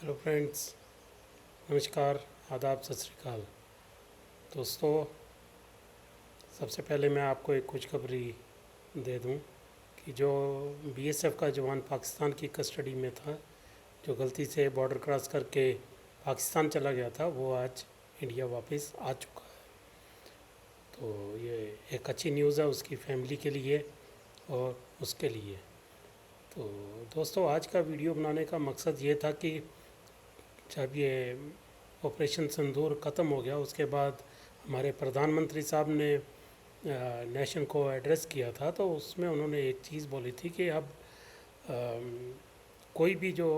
Hello friends, नमस्कार, आदाब, सत श्री अकाल। दोस्तों, सबसे पहले मैं आपको एक खुशखबरी दे दूं कि जो बीएसएफ का जवान पाकिस्तान की कस्टडी में था, जो गलती से बॉर्डर क्रॉस करके पाकिस्तान चला गया था, वो आज इंडिया वापस आ चुका है। तो ये एक अच्छी न्यूज़ है उसकी फैमिली के लिए और उसके लिए। तो दोस्तों, आज का वीडियो बनाने का मकसद ये था कि जब ये ऑपरेशन सिंदूर ख़त्म हो गया, उसके बाद हमारे प्रधानमंत्री साहब ने नेशन को एड्रेस किया था, तो उसमें उन्होंने एक चीज़ बोली थी कि अब कोई भी जो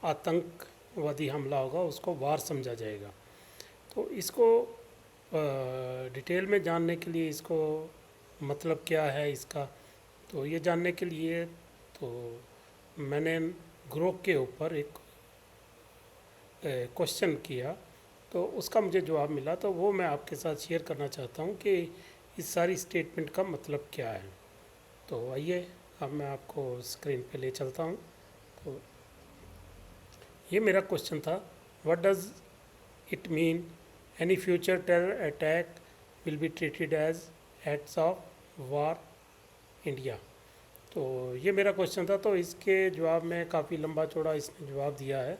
आतंकवादी हमला होगा उसको वार समझा जाएगा। तो इसको डिटेल में जानने के लिए, इसको मतलब क्या है इसका, तो ये जानने के लिए तो मैंने ग्रुप के ऊपर एक क्वेश्चन किया, तो उसका मुझे जवाब मिला, तो वो मैं आपके साथ शेयर करना चाहता हूँ कि इस सारी स्टेटमेंट का मतलब क्या है। तो आइए, अब मैं आपको स्क्रीन पे ले चलता हूँ। तो ये मेरा क्वेश्चन था, what does it mean any future terror attack will be treated as acts of war India. तो ये मेरा क्वेश्चन था। तो इसके जवाब में काफ़ी लंबा चौड़ा इसने जवाब दिया है,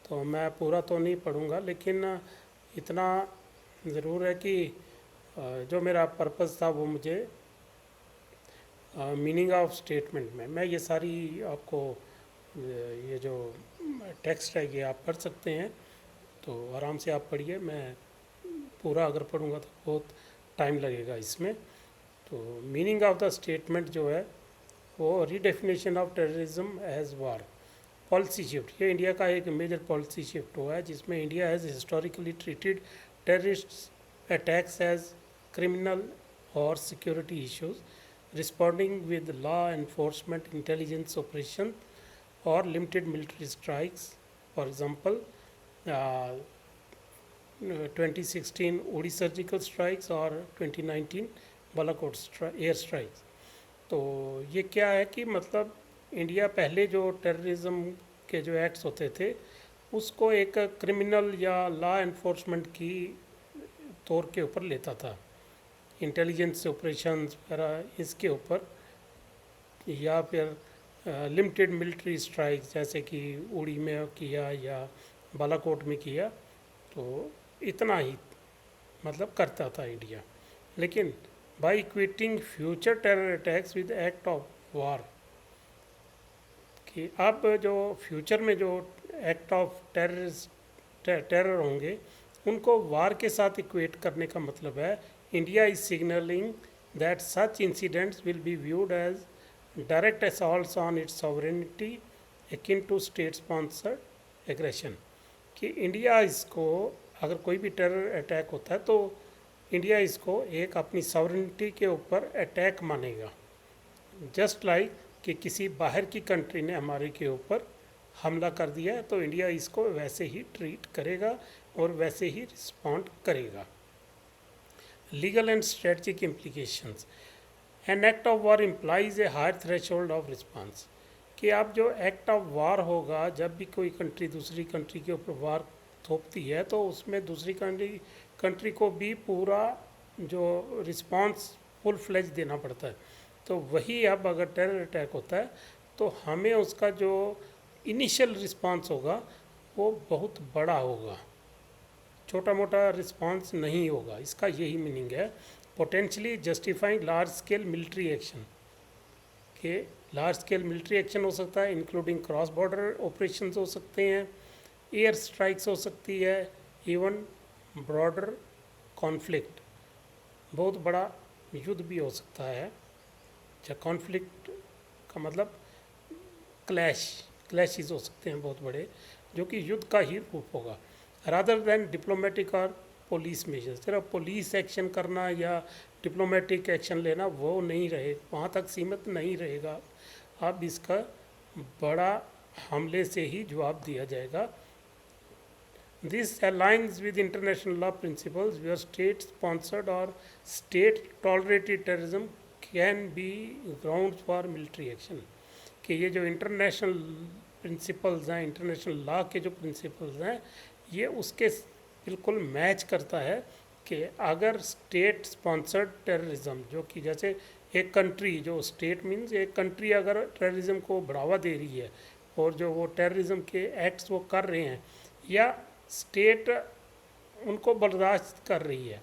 तो मैं पूरा तो नहीं पढ़ूंगा, लेकिन इतना ज़रूर है कि जो मेरा पर्पज़ था वो मुझे मीनिंग ऑफ स्टेटमेंट में मैं ये सारी आपको ये जो टेक्स्ट है ये आप पढ़ सकते हैं। तो आराम से आप पढ़िए, मैं पूरा अगर पढ़ूंगा तो बहुत टाइम लगेगा इसमें। तो मीनिंग ऑफ द स्टेटमेंट जो है वो redefinition of terrorism as war policy shift. ये इंडिया का एक मेजर पॉलिसी शिफ्ट हुआ है, जिसमें India has historically treated terrorist attacks as criminal और security issues, responding with law enforcement, intelligence operation और limited military strikes. For example 2016 Uri surgical strikes और 2019 Balakot air strikes. तो ये क्या है कि मतलब इंडिया पहले जो टेररिज्म के जो एक्ट्स होते थे उसको एक क्रिमिनल या लॉ एनफोर्समेंट की तौर के ऊपर लेता था, इंटेलिजेंस ऑपरेशंस वगैरह इसके ऊपर, या फिर लिमिटेड मिलिट्री स्ट्राइक्स जैसे कि उड़ी में किया या बालाकोट में किया, तो इतना ही मतलब करता था इंडिया। लेकिन by equating future terror attacks with act of war, कि अब जो फ्यूचर में जो एक्ट ऑफ टेरर होंगे उनको वार के साथ इक्वेट करने का मतलब है India is signalling that such incidents will be viewed as direct assaults on its sovereignty akin to state sponsored aggression. कि इंडिया इसको, अगर कोई भी टेरर अटैक होता है तो इंडिया इसको एक अपनी सॉवरेनिटी के ऊपर अटैक मानेगा, जस्ट लाइक कि किसी बाहर की कंट्री ने हमारे के ऊपर हमला कर दिया है तो इंडिया इसको वैसे ही ट्रीट करेगा और वैसे ही रिस्पॉन्ड करेगा। Legal and strategic implications, an act of war implies a higher threshold of response. कि अब जो एक्ट ऑफ वार होगा, जब भी कोई कंट्री दूसरी कंट्री के ऊपर वार थोपती है तो उसमें दूसरी कंट्री को भी पूरा जो रिस्पॉन्स फुल फ्लेज देना पड़ता है। तो वही अब अगर टेरर अटैक होता है तो हमें उसका जो इनिशियल रिस्पॉन्स होगा वो बहुत बड़ा होगा, छोटा मोटा रिस्पॉन्स नहीं होगा। इसका यही मीनिंग है, potentially justifying large scale military action. के लार्ज स्केल मिलिट्री एक्शन हो सकता है, इंक्लूडिंग क्रॉस बॉर्डर ऑपरेशन हो सकते हैं, एयर स्ट्राइक्स हो सकती है, इवन ब्रॉडर कॉन्फ्लिक्ट, बहुत बड़ा युद्ध भी हो सकता है। कॉन्फ्लिक्ट का मतलब क्लैशेस हो सकते हैं बहुत बड़े, जो कि युद्ध का ही रूप होगा। रादर देन डिप्लोमेटिक और पुलिस मेजर्स, सिर्फ पुलिस एक्शन करना या डिप्लोमेटिक एक्शन लेना वो नहीं रहे, वहाँ तक सीमित नहीं रहेगा। अब इसका बड़ा हमले से ही जवाब दिया जाएगा। This aligns with international law principles where state sponsored or state tolerated terrorism can be grounds for military action। कि ये जो इंटरनेशनल प्रिंसिपल्स हैं, इंटरनेशनल लॉ के जो प्रिंसिपल्स हैं, ये उसके बिल्कुल मैच करता है कि अगर स्टेट स्पॉन्सर्ड टेररिज्म, जो कि जैसे एक कंट्री, जो स्टेट मीन्स एक कंट्री अगर टेररिज्म को बढ़ावा दे रही है और जो वो टेररिज्म के एक्ट्स वो कर रहे हैं, या स्टेट उनको बर्दाश्त कर रही है,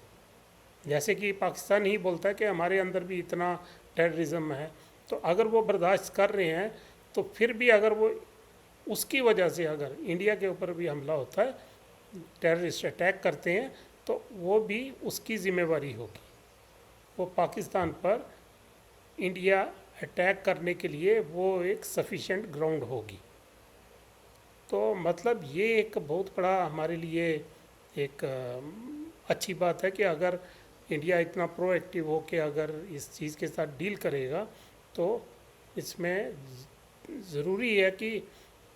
जैसे कि पाकिस्तान ही बोलता है कि हमारे अंदर भी इतना टेररिज्म है, तो अगर वो बर्दाश्त कर रहे हैं तो फिर भी अगर वो उसकी वजह से अगर इंडिया के ऊपर भी हमला होता है, टेररिस्ट अटैक करते हैं, तो वो भी उसकी ज़िम्मेवारी होगी। वो पाकिस्तान पर इंडिया अटैक करने के लिए वो एक सफिशेंट ग्राउंड होगी। तो मतलब ये एक बहुत बड़ा हमारे लिए एक अच्छी बात है कि अगर इंडिया इतना प्रोएक्टिव हो के अगर इस चीज़ के साथ डील करेगा, तो इसमें ज़रूरी है कि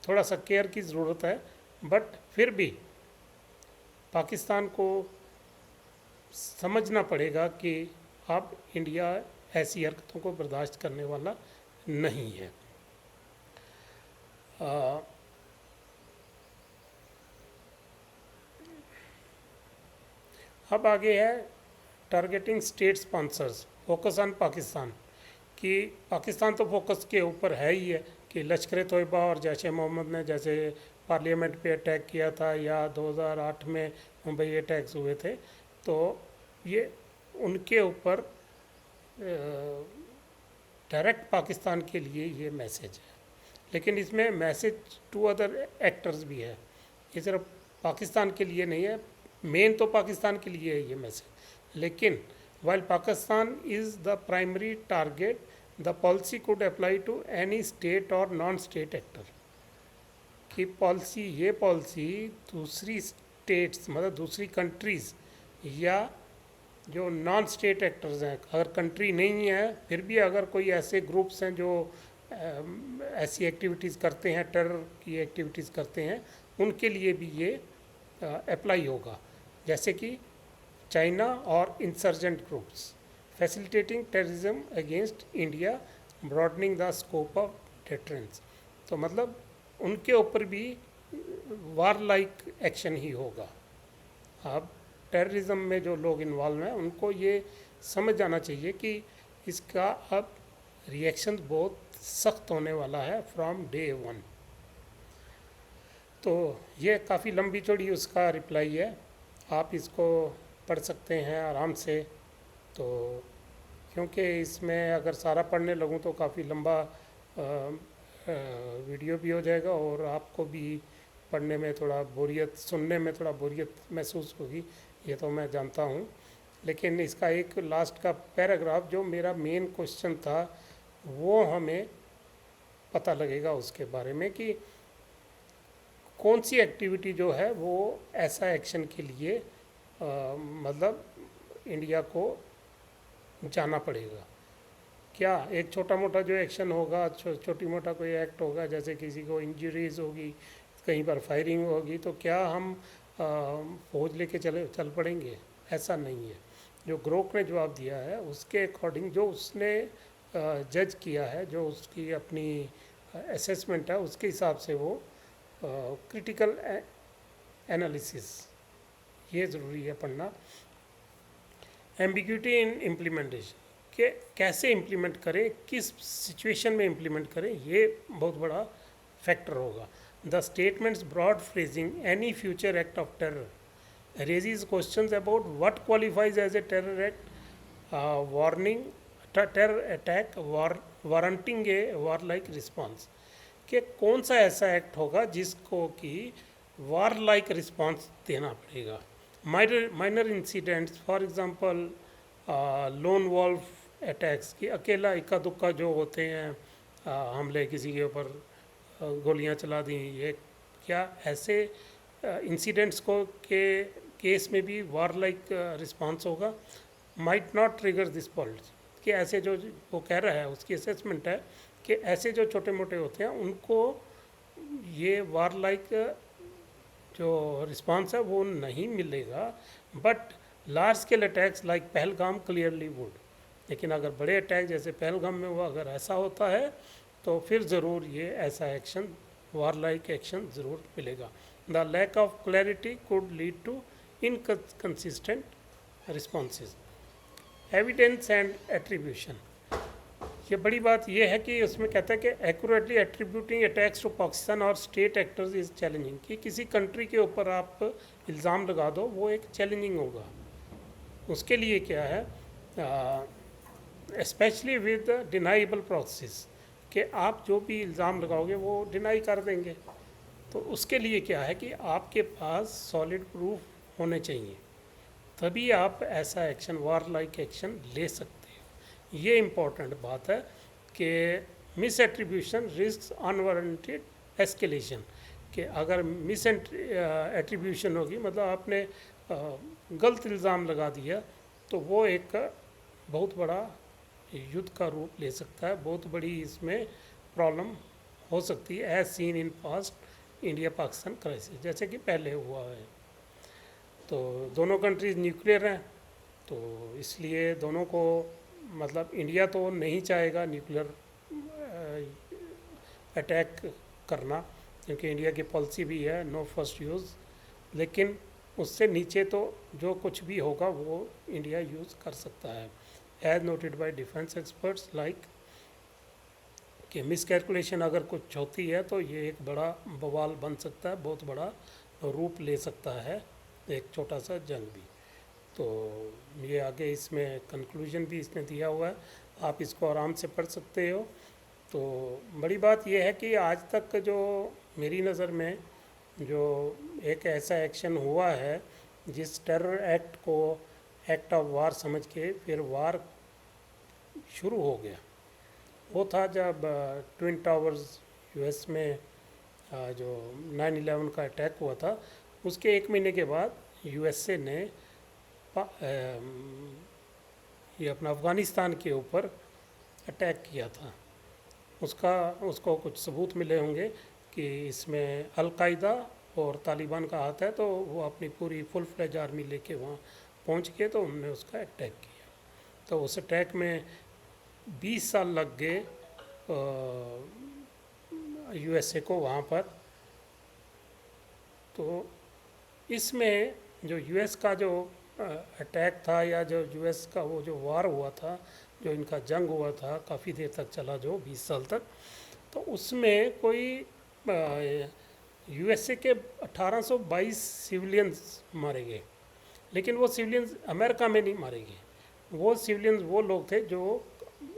थोड़ा सा केयर की ज़रूरत है, बट फिर भी पाकिस्तान को समझना पड़ेगा कि अब इंडिया ऐसी हरकतों को बर्दाश्त करने वाला नहीं है। अब आगे है targeting state sponsors, focus on Pakistan, कि पाकिस्तान तो फोकस के ऊपर है ही है कि लश्कर तोयबा और जैश ए मोहम्मद ने जैसे पार्लियामेंट पे अटैक किया था, या 2008 में मुंबई अटैक्स हुए थे, तो ये उनके ऊपर डायरेक्ट पाकिस्तान के लिए ये मैसेज है। लेकिन इसमें मैसेज टू अदर एक्टर्स भी है, ये सिर्फ पाकिस्तान के लिए नहीं है, मेन तो पाकिस्तान के लिए है ये मैसेज। लेकिन while Pakistan is the primary target, the policy could apply to any state or non-state actor। कि पॉलिसी, ये पॉलिसी दूसरी स्टेट्स मतलब दूसरी कंट्रीज़ या जो नॉन स्टेट एक्टर्स हैं, अगर कंट्री नहीं है फिर भी अगर कोई ऐसे ग्रुप्स हैं जो ऐसी एक्टिविटीज़ करते हैं, टेरर की एक्टिविटीज़ करते हैं, उनके लिए भी ये अप्लाई होगा। जैसे कि चाइना और insurgent groups facilitating terrorism against India, broadening the scope of deterrence. तो मतलब उनके ऊपर भी वार लाइक एक्शन ही होगा। अब टेररिज्म में जो लोग इन्वॉल्व हैं उनको ये समझ जाना चाहिए कि इसका अब रिएक्शन बहुत सख्त होने वाला है फ्रॉम डे वन। तो ये काफ़ी लंबी चौड़ी उसका रिप्लाई है, आप इसको पढ़ सकते हैं आराम से। तो क्योंकि इसमें अगर सारा पढ़ने लगूं तो काफ़ी लंबा वीडियो भी हो जाएगा और आपको भी पढ़ने में थोड़ा बोरियत, सुनने में थोड़ा बोरियत महसूस होगी, ये तो मैं जानता हूँ। लेकिन इसका एक लास्ट का पैराग्राफ जो मेरा मेन क्वेश्चन था वो हमें पता लगेगा उसके बारे में कि कौन सी एक्टिविटी जो है वो ऐसा एक्शन के लिए मतलब इंडिया को जाना पड़ेगा। क्या एक छोटा मोटा जो एक्शन होगा, छोटी मोटा कोई एक्ट होगा, जैसे किसी को इंजरीज होगी, कहीं पर फायरिंग होगी, तो क्या हम फौज लेके चल पड़ेंगे? ऐसा नहीं है। जो ग्रोक ने जवाब दिया है उसके अकॉर्डिंग, जो उसने जज किया है, जो उसकी अपनी असेसमेंट है, उसके हिसाब से वो क्रिटिकल एनालिसिस, ये ज़रूरी है पढ़ना। एम्बिग्यूटी इन इम्प्लीमेंटेशन, कि कैसे इम्प्लीमेंट करें, किस सिचुएशन में इम्प्लीमेंट करें, ये बहुत बड़ा फैक्टर होगा। The statement's broad phrasing any future act of terror raises questions about what qualifies as a terror act, warning terror attack, warranting a war like response, कि कौन सा ऐसा एक्ट होगा जिसको कि वार लाइक रिस्पॉन्स देना पड़ेगा। Minor incidents, for example lone wolf attacks, कि अकेला इक्का दुक्का जो होते हैं हमले, किसी के ऊपर गोलियां चला दी, ये क्या ऐसे इंसिडेंट्स को के केस में भी वार लाइक रिस्पॉन्स होगा? Might not trigger this policy, कि ऐसे जो वो कह रहा है उसकी असेसमेंट है कि ऐसे जो छोटे मोटे होते हैं उनको ये वार लाइक जो रिस्पांस है वो नहीं मिलेगा, but large scale attacks like Pahalgam clearly would. लेकिन अगर बड़े अटैक जैसे पहलगाम में हुआ, अगर ऐसा होता है तो फिर ज़रूर ये ऐसा एक्शन वार लाइक एक्शन ज़रूर मिलेगा। The lack of clarity could lead to inconsistent responses. Evidence and attribution, ये बड़ी बात यह है कि उसमें कहता है कि accurately attributing attacks to Pakistan और स्टेट एक्टर्स इज़ चैलेंजिंग, कि किसी कंट्री के ऊपर आप इल्ज़ाम लगा दो वो एक चैलेंजिंग होगा। उसके लिए क्या है, स्पेशली विद डिनाइबल प्रोसेस, कि आप जो भी इल्ज़ाम लगाओगे वो डिनाई कर देंगे। तो उसके लिए क्या है कि आपके पास सॉलिड प्रूफ होने चाहिए, तभी आप ऐसा एक्शन, वार लाइक एक्शन ले सकते हो। ये इम्पोर्टेंट बात है कि miss attribution risk unwarranted escalation, कि अगर मिस एट्रीब्यूशन होगी, मतलब आपने गलत इल्ज़ाम लगा दिया, तो वो एक बहुत बड़ा युद्ध का रूप ले सकता है, बहुत बड़ी इसमें प्रॉब्लम हो सकती है, as seen in past India Pakistan crisis, जैसे कि पहले हुआ है। तो दोनों कंट्रीज न्यूक्लियर हैं, तो इसलिए दोनों को, मतलब इंडिया तो नहीं चाहेगा न्यूक्लियर अटैक करना, क्योंकि इंडिया की पॉलिसी भी है नो फर्स्ट यूज़, लेकिन उससे नीचे तो जो कुछ भी होगा वो इंडिया यूज़ कर सकता है, as noted by defence experts like कि मिसकैलकुलेशन अगर कुछ होती है तो ये एक बड़ा बवाल बन सकता है, बहुत बड़ा रूप ले सकता है, एक छोटा सा जंग भी। तो ये आगे इसमें कंक्लूजन भी इसने दिया हुआ है, आप इसको आराम से पढ़ सकते हो। तो बड़ी बात यह है कि आज तक जो मेरी नज़र में जो एक ऐसा एक्शन हुआ है जिस टेरर एक्ट को एक्ट ऑफ वार समझ के फिर वार शुरू हो गया, वो था जब ट्विन टावर्स यूएस में जो 9/11 का अटैक हुआ था, उसके एक महीने के बाद यूएसए ने ये अपना अफ़गानिस्तान के ऊपर अटैक किया था। उसको कुछ सबूत मिले होंगे कि इसमें अलकायदा और तालिबान का हाथ है, तो वो अपनी पूरी फुल फ्लेज आर्मी लेके वहाँ पहुँच के तो उन्होंने उसका अटैक किया। तो उस अटैक में 20 साल लग गए यूएसए को वहाँ पर। तो इसमें जो यूएस का जो अटैक था, या जो यूएस का वो जो वार हुआ था, जो इनका जंग हुआ था काफ़ी देर तक चला, जो 20 साल तक, तो उसमें कोई यूएसए के 1822 सिविलियंस मारे गए, लेकिन वो सिविलियंस अमेरिका में नहीं मारे गए। वो सिविलियंस वो लोग थे जो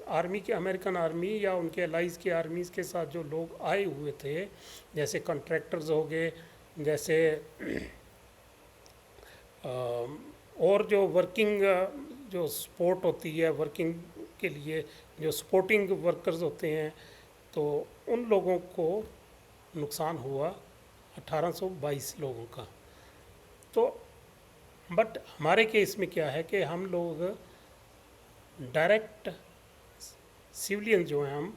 आर्मी के, अमेरिकन आर्मी या उनके अलाइज की आर्मीज़ के साथ जो लोग आए हुए थे, जैसे कॉन्ट्रैक्टर्स हो गए, जैसे और जो वर्किंग जो सपोर्ट होती है वर्किंग के लिए, जो सपोर्टिंग वर्कर्स होते हैं, तो उन लोगों को नुकसान हुआ 1822 लोगों का। तो बट हमारे केस में क्या है कि हम लोग डायरेक्ट सिविलियन जो हैं,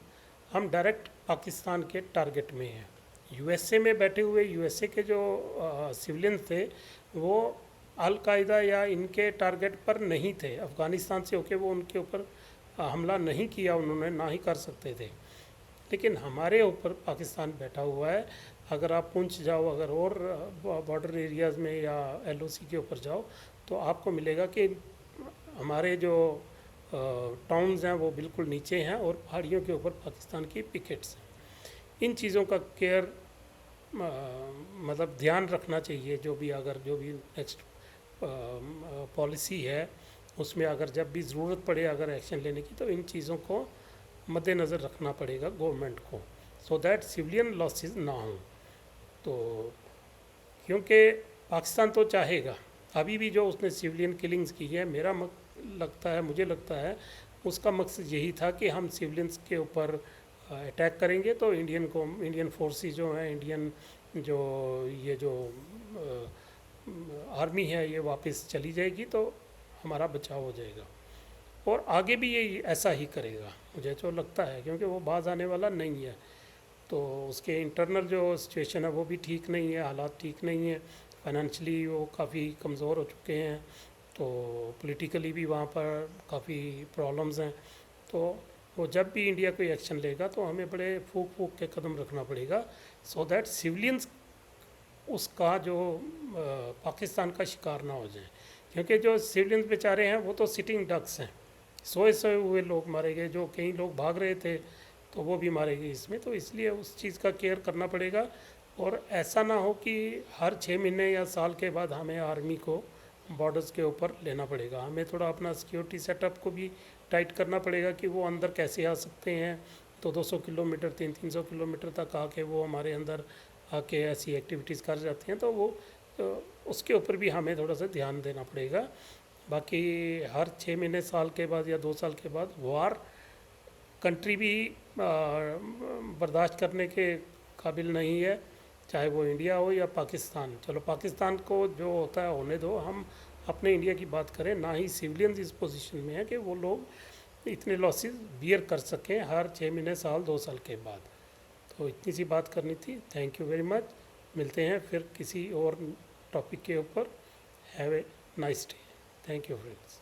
हम डायरेक्ट पाकिस्तान के टारगेट में हैं। यूएसए में बैठे हुए यूएसए के जो सिविलियन थे वो अलकायदा या इनके टारगेट पर नहीं थे, अफ़गानिस्तान से होके वो उनके ऊपर हमला नहीं किया उन्होंने, ना ही कर सकते थे। लेकिन हमारे ऊपर पाकिस्तान बैठा हुआ है। अगर आप पुंछ जाओ, अगर और बॉर्डर एरियाज़ में या एलओसी के ऊपर जाओ, तो आपको मिलेगा कि हमारे जो टाउन्स हैं वो बिल्कुल नीचे हैं और पहाड़ियों के ऊपर पाकिस्तान की पिकेट्स हैं। इन चीज़ों का केयर मतलब ध्यान रखना चाहिए, जो भी नेक्स्ट पॉलिसी है उसमें अगर जब भी ज़रूरत पड़े अगर एक्शन लेने की, तो इन चीज़ों को मद्देनज़र रखना पड़ेगा गवर्नमेंट को, सो दैट सिविलियन लॉसेस ना हों। तो क्योंकि पाकिस्तान तो चाहेगा, अभी भी जो उसने सिविलियन किलिंग्स की है, मुझे लगता है उसका मकसद यही था कि हम सिविलियंस के ऊपर अटैक करेंगे तो इंडियन फोर्सेस जो हैं, इंडियन जो आर्मी है ये वापस चली जाएगी, तो हमारा बचाव हो जाएगा। और आगे भी ये ऐसा ही करेगा, मुझे तो लगता है, क्योंकि वो बाज आने वाला नहीं है। तो उसके इंटरनल जो सिचुएशन है वो भी ठीक नहीं है, हालात ठीक नहीं है, फाइनेंशियली वो काफ़ी कमज़ोर हो चुके हैं, तो पॉलिटिकली भी वहाँ पर काफ़ी प्रॉब्लम्स हैं। तो वो जब भी इंडिया कोई एक्शन लेगा तो हमें बड़े फूक के कदम रखना पड़ेगा सो दैट सिविलियंस उसका जो पाकिस्तान का शिकार ना हो जाए, क्योंकि जो सिविलियंस बेचारे हैं वो तो सिटिंग डक्स हैं, सोए सोए हुए लोग मारे गए, जो कई लोग भाग रहे थे तो वो भी मारे गए इसमें। तो इसलिए उस चीज़ का केयर करना पड़ेगा, और ऐसा ना हो कि हर 6 महीने या साल के बाद हमें आर्मी को बॉर्डर्स के ऊपर लेना पड़ेगा। हमें थोड़ा अपना सिक्योरिटी सेटअप को भी टाइट करना पड़ेगा कि वो अंदर कैसे आ सकते हैं। तो 200 किलोमीटर 300 किलोमीटर तक आके वो हमारे अंदर आके ऐसी एक्टिविटीज़ कर जाते हैं, तो वो उसके ऊपर भी हमें थोड़ा सा ध्यान देना पड़ेगा। बाकी हर 6 महीने साल के बाद या 2 साल के बाद वार कंट्री भी बर्दाश्त करने के काबिल नहीं है, चाहे वो इंडिया हो या पाकिस्तान। चलो पाकिस्तान को जो होता है होने दो, हम अपने इंडिया की बात करें। ना ही सिविलियंस इस पोजीशन में है कि वो लोग इतने लॉसेस बियर कर सकें हर 6 महीने साल 2 साल के बाद। तो इतनी सी बात करनी थी। Thank you very much. मिलते हैं फिर किसी और टॉपिक के ऊपर। Have a nice day. Thank you friends.